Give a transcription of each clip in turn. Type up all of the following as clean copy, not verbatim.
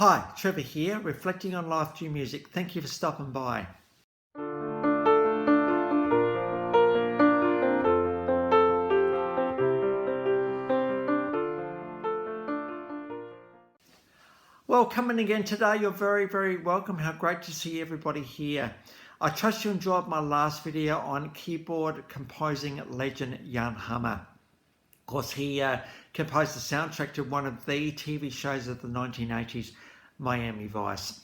Hi, Trevor here, reflecting on life through music. Thank you for stopping by. Well, coming again today, you're very, very welcome. How great to see everybody here. I trust you enjoyed my last video on keyboard composing legend Jan Hammer. Of course, he composed the soundtrack to one of the TV shows of the 1980s, Miami Vice.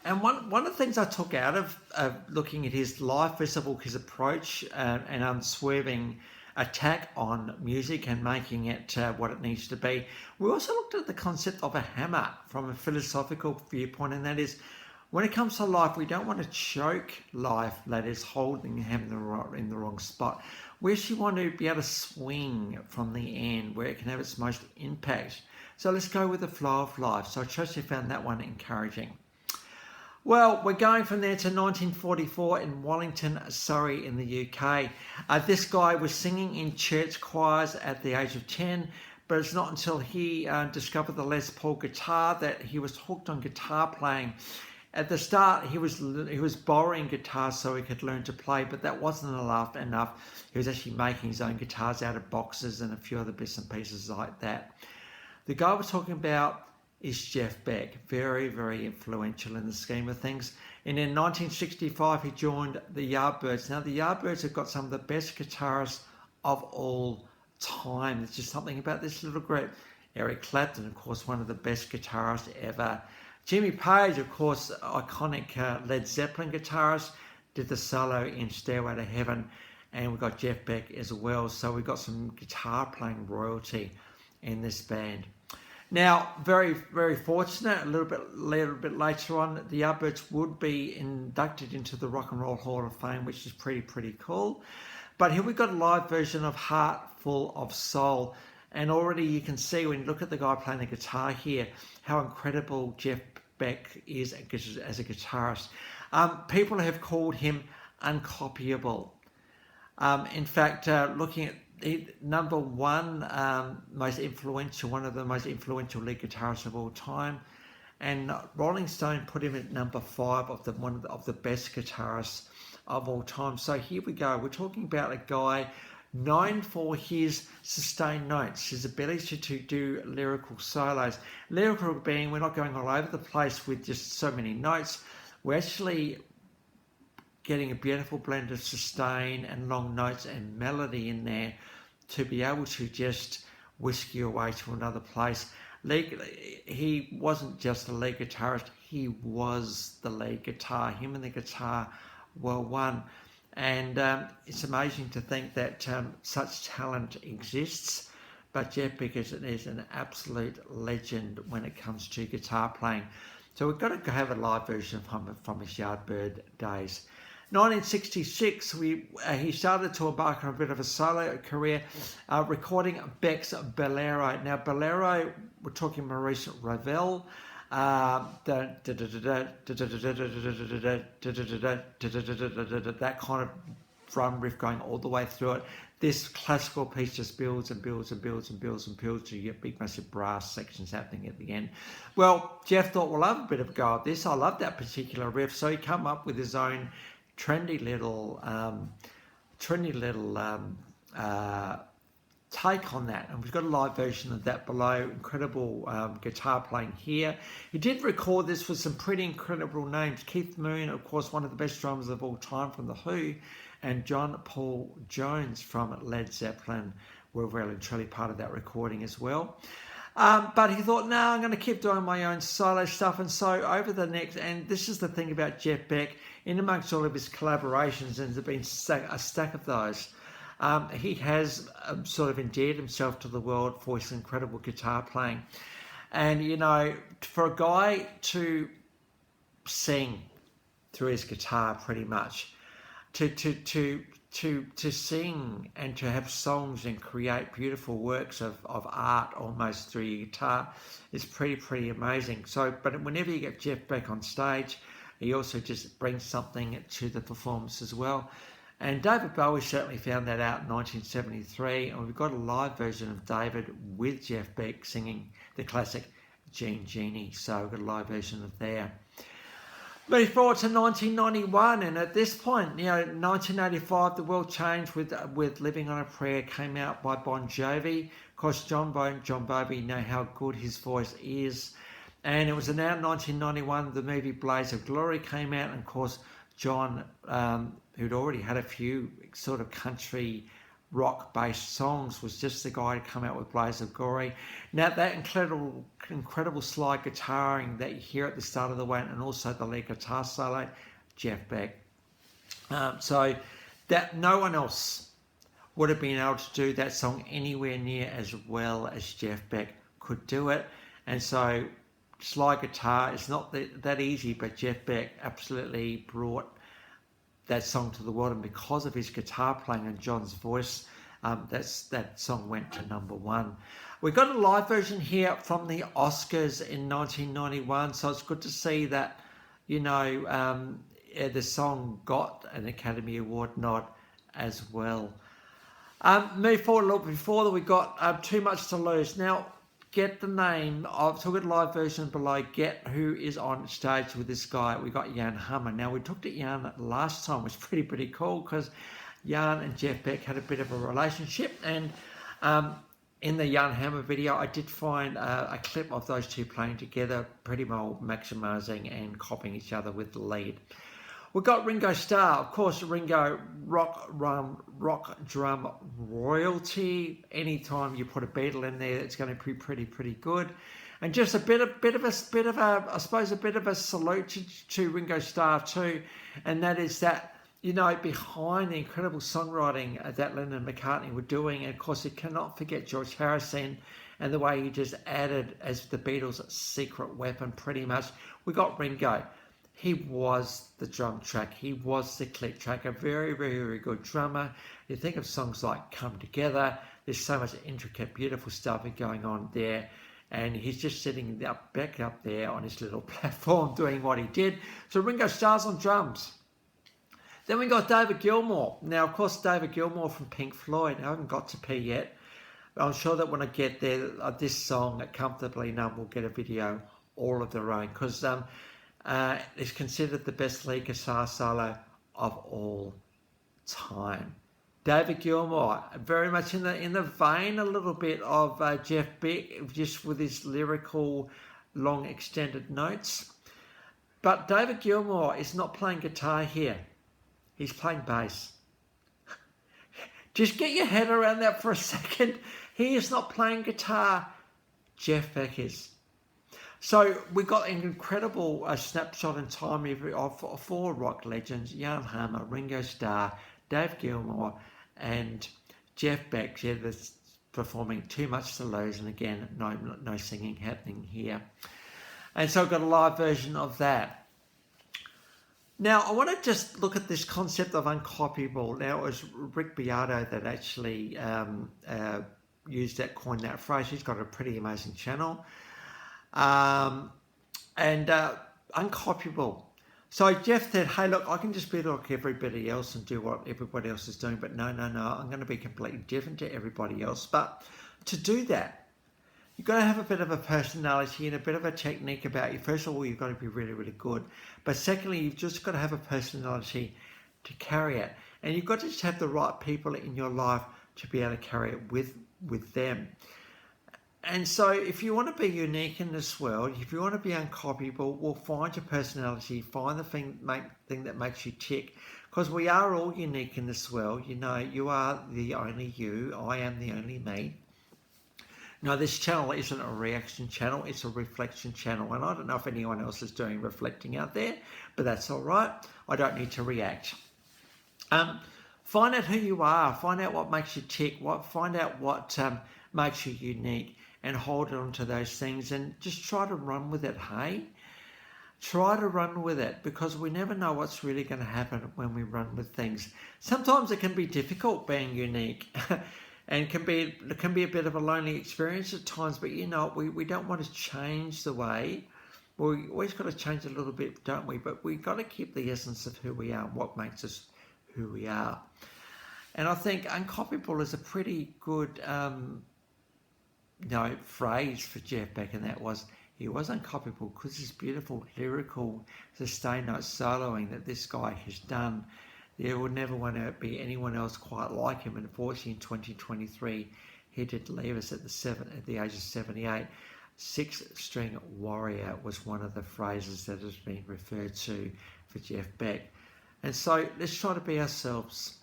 And one of the things I took out of looking at his life, first of all, his approach and unswerving attack on music and making it what it needs to be. We also looked at the concept of a hammer from a philosophical viewpoint, and that is, when it comes to life, we don't want to choke life, that is, holding the hammer in the wrong spot. We actually want to be able to swing from the end where it can have its most impact. So let's go with the flow of life. So I trust you found that one encouraging. Well, we're going from there to 1944 in Wallington, Surrey in the UK. This guy was singing in church choirs at the age of 10, but it's not until he discovered the Les Paul guitar that he was hooked on guitar playing. At the start, he was borrowing guitars so he could learn to play, but that wasn't enough. He was actually making his own guitars out of boxes and a few other bits and pieces like that. The guy we're talking about is Jeff Beck, very, very influential in the scheme of things. And in 1965, he joined the Yardbirds. Now, the Yardbirds have got some of the best guitarists of all time. There's just something about this little group. Eric Clapton, of course, one of the best guitarists ever. Jimmy Page, of course, iconic Led Zeppelin guitarist, did the solo in Stairway to Heaven. And we've got Jeff Beck as well. So we've got some guitar playing royalty in this band. Now, very, very fortunate, a little bit later on, the Yardbirds would be inducted into the Rock and Roll Hall of Fame, which is pretty cool. But here we've got a live version of Heart Full of Soul. And already you can see when you look at the guy playing the guitar here, how incredible Jeff Beck is as a guitarist. People have called him uncopyable. In fact, looking at number one, one of the most influential lead guitarists of all time, and Rolling Stone put him at number 5 of one of the best guitarists of all time. So here we go. We're talking about a guy known for his sustained notes, his ability to do lyrical solos. Lyrical being, we're not going all over the place with just so many notes. We're actually getting a beautiful blend of sustain and long notes and melody in there to be able to just whisk you away to another place. He wasn't just a lead guitarist, he was the lead guitar. Him and the guitar were one. And it's amazing to think that such talent exists, but Jeff Beck is an absolute legend when it comes to guitar playing. So we've got to have a live version of him from his Yardbird days. 1966, he started to embark on a bit of a solo career, recording Beck's Bolero. Now, Bolero, we're talking Maurice Ravel, that kind of drum riff going all the way through it. This classical piece just builds and builds and builds and builds and builds to you get big massive brass sections happening at the end. Well, Jeff thought, well, I'll have a bit of a go at this. I love that particular riff. So he came up with his own trendy little take on that, and we've got a live version of that below. Incredible guitar playing here. He did record this with some pretty incredible names. Keith Moon, of course, one of the best drummers of all time from The Who, and John Paul Jones from Led Zeppelin were really truly part of that recording as well. But he thought, no, I'm going to keep doing my own solo stuff. And so over the next, and this is the thing about Jeff Beck, in amongst all of his collaborations, and there's been a stack of those, he has sort of endeared himself to the world for his incredible guitar playing. And, you know, for a guy to sing through his guitar pretty much, to sing and to have songs and create beautiful works of art almost through your guitar is pretty amazing. So, but whenever you get Jeff Beck on stage, he also just brings something to the performance as well. And David Bowie certainly found that out in 1973, and we've got a live version of David with Jeff Beck singing the classic Genie. So we've got a live version of there. Moving forward to 1991, and at this point, 1985, the world changed with Living on a Prayer came out by Bon Jovi. Of course, John Bowie, know how good his voice is. And it was announced in 1991, the movie Blaze of Glory came out, and of course, John, who'd already had a few sort of country rock-based songs, was just the guy to come out with Blaze of Glory. Now that incredible slide guitaring that you hear at the start of the one, and also the lead guitar solo, Jeff Beck. So that no one else would have been able to do that song anywhere near as well as Jeff Beck could do it. And so slide guitar is not that easy, but Jeff Beck absolutely brought that song to the world, and because of his guitar playing and John's voice, that song went to #1. We got a live version here from the Oscars in 1991, so it's good to see that the song got an Academy Award nod as well. Move forward a little before that, we got Too Much to Lose. Now, get the name of, so we've got a live version below, get who is on stage with this guy. We got Jan Hammer. Now, we talked at Jan last time, which was pretty cool, because Jan and Jeff Beck had a bit of a relationship, and in the Jan Hammer video, I did find a clip of those two playing together, pretty well maximising and copying each other with the lead. We've got Ringo Starr, of course. Ringo, rock drum royalty. Anytime you put a Beatle in there, it's going to be pretty good. And just a bit of a salute to Ringo Starr too, and that is that behind the incredible songwriting that Lennon and McCartney were doing, and of course you cannot forget George Harrison and the way he just added as the Beatles' secret weapon pretty much. We got Ringo. He was the drum track. He was the click track. A very good drummer. You think of songs like Come Together. There's so much intricate, beautiful stuff going on there. And he's just sitting back up there on his little platform doing what he did. So Ringo Starr's on drums. Then we got David Gilmour. Now, of course, David Gilmour from Pink Floyd. I haven't got to P yet. But I'm sure that when I get there, this song, Comfortably Numb, will get a video all of their own. Because it's considered the best lead guitar solo of all time. David Gilmour, very much in the vein a little bit of Jeff Beck, just with his lyrical, long extended notes. But David Gilmour is not playing guitar here. He's playing bass. Just get your head around that for a second. He is not playing guitar. Jeff Beck is. So we got an incredible snapshot in time of four rock legends: Jan Hammer, Ringo Starr, Dave Gilmour, and Jeff Beck. Yeah, that's performing Too Much to Lose, and again, no singing happening here. And so I've got a live version of that. Now, I want to just look at this concept of uncopyable. Now, it was Rick Beato that actually coined that phrase. He's got a pretty amazing channel. Uncopyable. So Jeff said, hey, look, I can just be like everybody else and do what everybody else is doing, but no, I'm going to be completely different to everybody else. But to do that, you've got to have a bit of a personality and a bit of a technique about you. First of all, you've got to be really good. But secondly, you've just got to have a personality to carry it. And you've got to just have the right people in your life to be able to carry it with them. And so if you want to be unique in this world, if you want to be uncopyable, well, find your personality, find the thing that makes you tick. Because we are all unique in this world. You are the only you. I am the only me. Now, this channel isn't a reaction channel, it's a reflection channel. And I don't know if anyone else is doing reflecting out there, but that's all right. I don't need to react. Find out who you are. Find out what makes you tick. Find out what makes you unique, and hold on to those things and just try to run with it, hey? Try to run with it, because we never know what's really going to happen when we run with things. Sometimes it can be difficult being unique. And it can be a bit of a lonely experience at times, but we don't want to change the way. We always got to change a little bit, don't we? But we got to keep the essence of who we are, what makes us who we are. And I think uncopyable is a pretty good phrase for Jeff Beck, and that was, he was uncopyable because this beautiful lyrical sustained note soloing that this guy has done. There will never want to be anyone else quite like him. And unfortunately, in 2023, he did leave us at the age of 78. Six-string warrior was one of the phrases that has been referred to for Jeff Beck. And so let's try to be ourselves.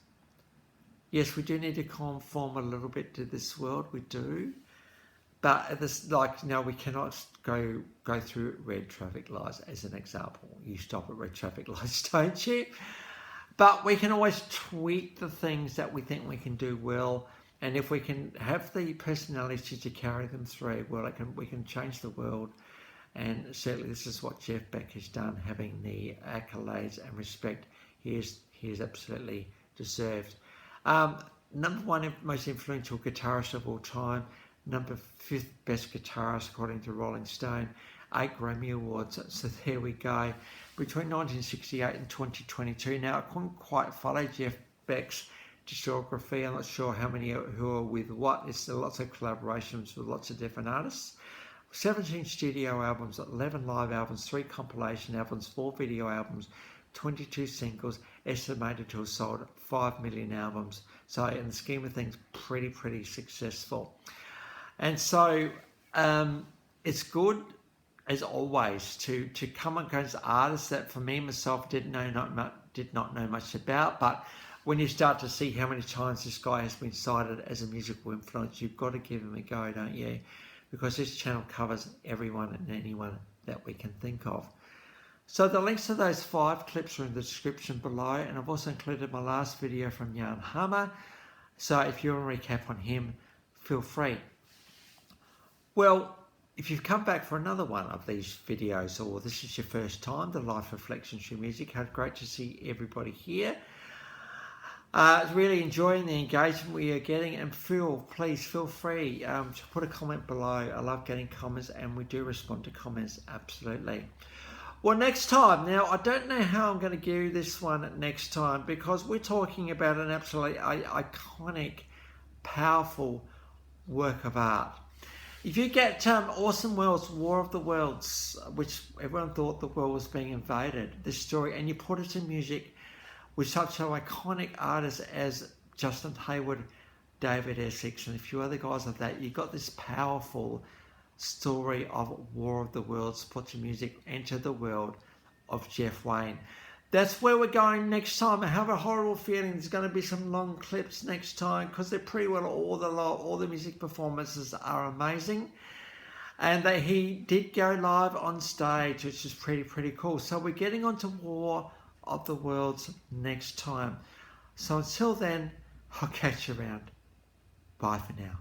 Yes, we do need to conform a little bit to this world. We do. But we cannot go through red traffic lights as an example. You stop at red traffic lights, don't you? But we can always tweak the things that we think we can do well. And if we can have the personality to carry them through, well, we can change the world. And certainly this is what Jeff Beck has done, having the accolades and respect he is absolutely deserved. Number one most influential guitarist of all time. Number 5th best guitarist according to Rolling Stone. 8 Grammy Awards. So there we go. Between 1968 and 2022. Now, I couldn't quite follow Jeff Beck's discography. I'm not sure how many who are with what. There's lots of collaborations with lots of different artists. 17 studio albums, 11 live albums, 3 compilation albums, 4 video albums, 22 singles, estimated to have sold 5 million albums. So in the scheme of things, pretty successful. And so it's good, as always, to come against artists that, for me, myself, did not know much about. But when you start to see how many times this guy has been cited as a musical influence, you've got to give him a go, don't you? Because this channel covers everyone and anyone that we can think of. So the links to those 5 clips are in the description below, and I've also included my last video from Jan Hammer. So if you want to recap on him, feel free. Well, if you've come back for another one of these videos, or this is your first time, the Life Reflections through Music, how great to see everybody here. Really enjoying the engagement we are getting, and please feel free to put a comment below. I love getting comments, and we do respond to comments, absolutely. Well, next time, now I don't know how I'm going to do this one next time, because we're talking about an absolutely iconic, powerful work of art. If you get Orson Welles' War of the Worlds, which everyone thought the world was being invaded, this story, and you put it to music with such an iconic artist as Justin Hayward, David Essex, and a few other guys like that, you got this powerful story of War of the Worlds put to music, enter the world of Jeff Wayne. That's where we're going next time. I have a horrible feeling there's going to be some long clips next time, because they're pretty well all the music performances are amazing. And he did go live on stage, which is pretty cool. So we're getting on to War of the Worlds next time. So until then, I'll catch you around. Bye for now.